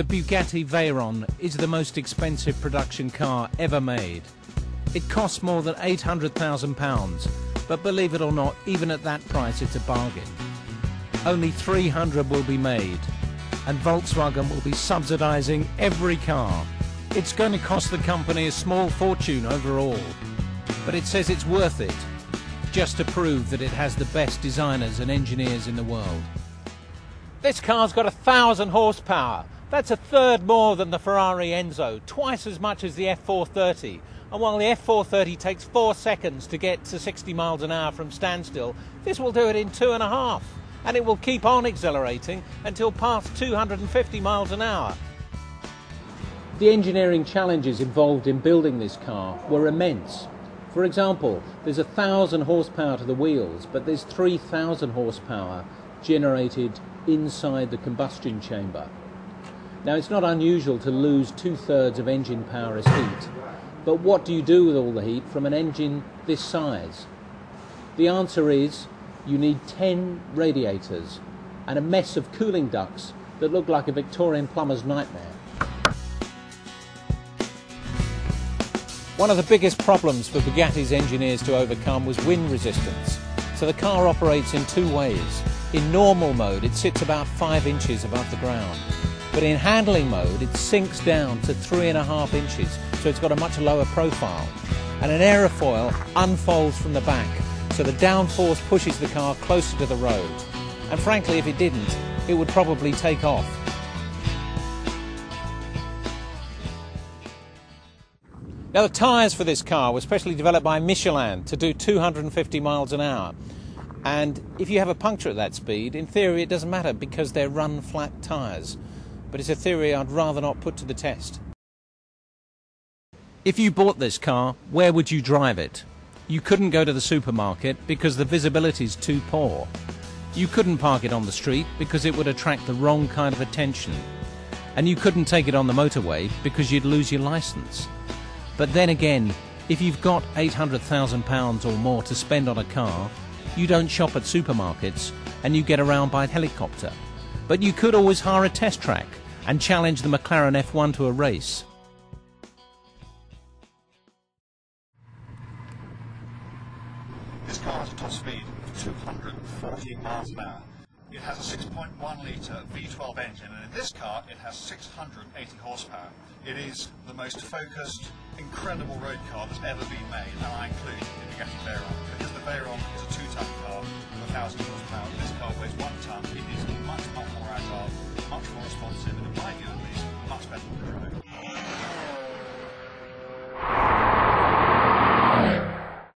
The Bugatti Veyron is the most expensive production car ever made. It costs more than £800,000, but believe it or not, even at that price it's a bargain. Only 300 will be made, and Volkswagen will be subsidising every car. It's going to cost the company a small fortune overall, but it says it's worth it, just to prove that it has the best designers and engineers in the world. This car's got 1,000 horsepower. That's a third more than the Ferrari Enzo, twice as much as the F430. And while the F430 takes 4 seconds to get to 60 miles an hour from standstill, this will do it in 2.5. And it will keep on accelerating until past 250 miles an hour. The engineering challenges involved in building this car were immense. For example, there's 1,000 horsepower to the wheels, but there's 3,000 horsepower generated inside the combustion chamber. Now, it's not unusual to lose 2/3 of engine power as heat, but what do you do with all the heat from an engine this size? The answer is you need 10 radiators and a mess of cooling ducts that look like a Victorian plumber's nightmare. One of the biggest problems for Bugatti's engineers to overcome was wind resistance, so the car operates in two ways. In normal mode, it sits about 5 inches above the ground. But in handling mode, it sinks down to 3.5 inches, so it's got a much lower profile. And an aerofoil unfolds from the back, so the downforce pushes the car closer to the road. And frankly, if it didn't, it would probably take off. Now, the tyres for this car were specially developed by Michelin to do 250 miles an hour. And if you have a puncture at that speed, in theory it doesn't matter because they're run-flat tyres. But it's a theory I'd rather not put to the test. If you bought this car, where would you drive it? You couldn't go to the supermarket because the visibility is too poor. You couldn't park it on the street because it would attract the wrong kind of attention. And you couldn't take it on the motorway because you'd lose your licence. But then again, if you've got £800,000 or more to spend on a car, you don't shop at supermarkets and you get around by helicopter. But you could always hire a test track and challenge the McLaren F1 to a race. This car has a top speed of 240 miles an hour. It has a 6.1 litre V12 engine, and in this car it has 680 horsepower. It is the most focused, incredible road car that's ever been made, and I include the Bugatti Veyron. Because the Veyron is a 2-ton car with 1,000 horsepower, this car weighs 1 ton. It is much more agile, much more responsive, and in my